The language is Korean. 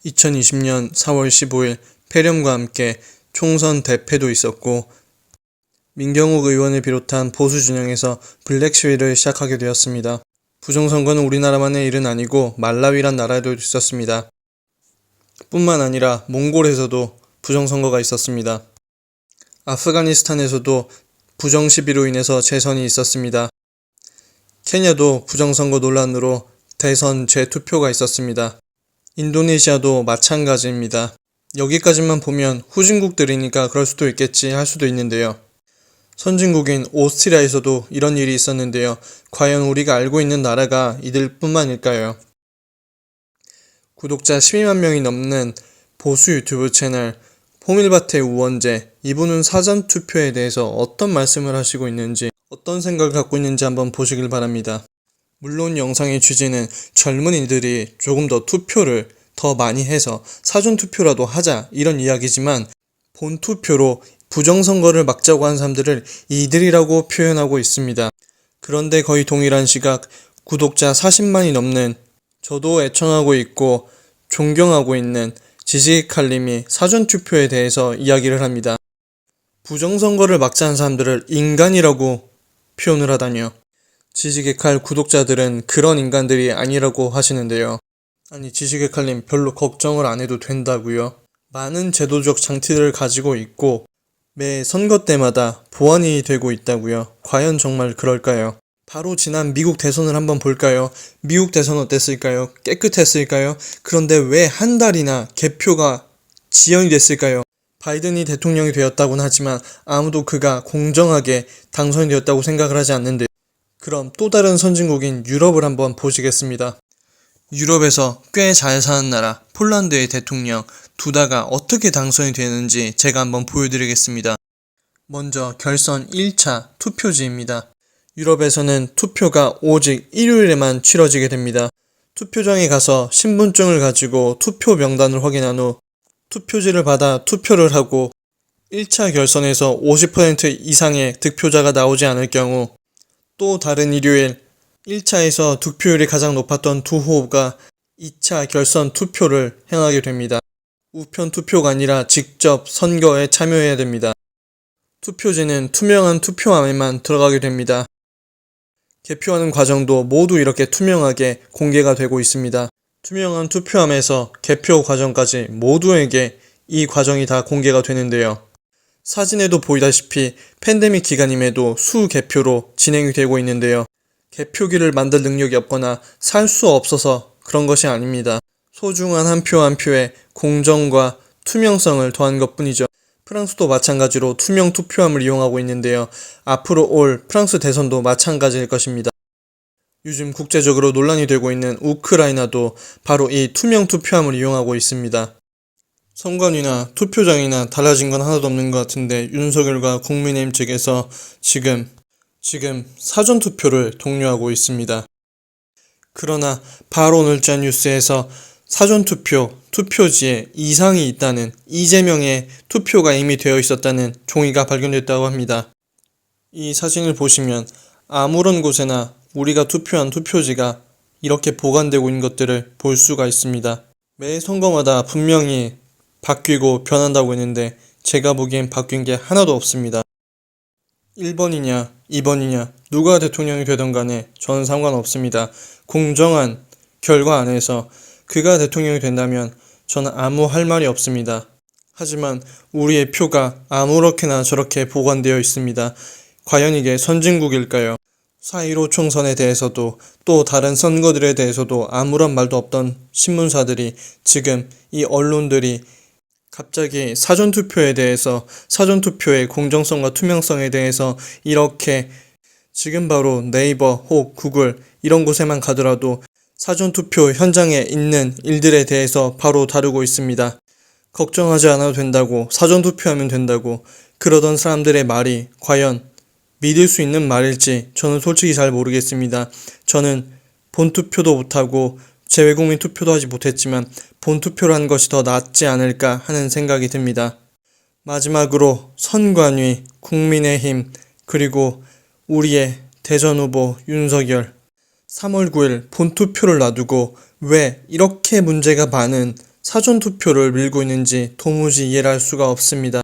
2020년 4월 15일 폐렴과 함께 총선 대패도 있었고 민경욱 의원을 비롯한 보수 진영에서 블랙 시위를 시작하게 되었습니다. 부정선거는 우리나라만의 일은 아니고 말라위란 나라에도 있었습니다. 뿐만 아니라 몽골에서도 부정선거가 있었습니다. 아프가니스탄에서도 부정시비로 인해서 재선이 있었습니다. 케냐도 부정선거 논란으로 대선 재투표가 있었습니다. 인도네시아도 마찬가지입니다. 여기까지만 보면 후진국들이니까 그럴 수도 있겠지 할 수도 있는데요. 선진국인 오스트리아에서도 이런 일이 있었는데요. 과연 우리가 알고 있는 나라가 이들 뿐만일까요? 구독자 12만 명이 넘는 보수 유튜브 채널 호밀밭의 우원재, 이분은 사전투표에 대해서 어떤 말씀을 하시고 있는지, 어떤 생각을 갖고 있는지 한번 보시길 바랍니다. 물론 영상의 취지는 젊은이들이 조금 더 투표를 더 많이 해서 사전투표라도 하자 이런 이야기지만, 본투표로 부정선거를 막자고 하는 사람들을 이들이라고 표현하고 있습니다. 그런데 거의 동일한 시각 구독자 40만이 넘는, 저도 애청하고 있고 존경하고 있는 지식칼님이 사전투표에 대해서 이야기를 합니다. 부정선거를 막자는 사람들을 인간이라고 표현을 하다니요. 지식의 칼 구독자들은 그런 인간들이 아니라고 하시는데요. 아니, 지식의 칼님 별로 걱정을 안 해도 된다고요. 많은 제도적 장치들을 가지고 있고 매 선거 때마다 보완이 되고 있다고요. 과연 정말 그럴까요? 바로 지난 미국 대선을 한번 볼까요? 미국 대선 어땠을까요? 깨끗했을까요? 그런데 왜 한 달이나 개표가 지연이 됐을까요? 바이든이 대통령이 되었다고는 하지만 아무도 그가 공정하게 당선이 되었다고 생각을 하지 않는데, 그럼 또 다른 선진국인 유럽을 한번 보시겠습니다. 유럽에서 꽤 잘 사는 나라 폴란드의 대통령 두다가 어떻게 당선이 되는지 제가 한번 보여드리겠습니다. 먼저 결선 1차 투표지입니다. 유럽에서는 투표가 오직 일요일에만 치러지게 됩니다. 투표장에 가서 신분증을 가지고 투표 명단을 확인한 후 투표지를 받아 투표를 하고 1차 결선에서 50% 이상의 득표자가 나오지 않을 경우 또 다른 일요일 1차에서 득표율이 가장 높았던 두 후보가 2차 결선 투표를 행하게 됩니다. 우편 투표가 아니라 직접 선거에 참여해야 됩니다. 투표지는 투명한 투표함에만 들어가게 됩니다. 개표하는 과정도 모두 이렇게 투명하게 공개가 되고 있습니다. 투명한 투표함에서 개표 과정까지 모두에게 이 과정이 다 공개가 되는데요. 사진에도 보이다시피 팬데믹 기간임에도 수개표로 진행이 되고 있는데요. 개표기를 만들 능력이 없거나 살 수 없어서 그런 것이 아닙니다. 소중한 한 표 한 표에 공정과 투명성을 더한 것뿐이죠. 프랑스도 마찬가지로 투명 투표함을 이용하고 있는데요. 앞으로 올 프랑스 대선도 마찬가지일 것입니다. 요즘 국제적으로 논란이 되고 있는 우크라이나도 바로 이 투명 투표함을 이용하고 있습니다. 선관위나 투표장이나 달라진 건 하나도 없는 것 같은데 윤석열과 국민의힘 측에서 지금 사전투표를 독려하고 있습니다. 그러나 바로 오늘자 뉴스에서 사전투표, 투표지에 이상이 있다는, 이재명의 투표가 이미 되어 있었다는 종이가 발견됐다고 합니다. 이 사진을 보시면 아무런 곳에나 우리가 투표한 투표지가 이렇게 보관되고 있는 것들을 볼 수가 있습니다. 매 선거마다 분명히 바뀌고 변한다고 했는데 제가 보기엔 바뀐 게 하나도 없습니다. 1번이냐 2번이냐 누가 대통령이 되던 간에 저는 상관없습니다. 공정한 결과 안에서 그가 대통령이 된다면 저는 아무 할 말이 없습니다. 하지만 우리의 표가 아무렇게나 저렇게 보관되어 있습니다. 과연 이게 선진국일까요? 4.15 총선에 대해서도 또 다른 선거들에 대해서도 아무런 말도 없던 신문사들이 지금 이 언론들이 갑자기 사전투표에 대해서, 사전투표의 공정성과 투명성에 대해서 이렇게 지금 바로 네이버 혹 구글 이런 곳에만 가더라도 사전투표 현장에 있는 일들에 대해서 바로 다루고 있습니다. 걱정하지 않아도 된다고, 사전투표하면 된다고 그러던 사람들의 말이 과연 믿을 수 있는 말일지 저는 솔직히 잘 모르겠습니다. 저는 본투표도 못하고 재외국민 투표도 하지 못했지만 본투표를 한 것이 더 낫지 않을까 하는 생각이 듭니다. 마지막으로 선관위, 국민의힘, 그리고 우리의 대선 후보 윤석열, 3월 9일 본투표를 놔두고 왜 이렇게 문제가 많은 사전투표를 밀고 있는지 도무지 이해를 할 수가 없습니다.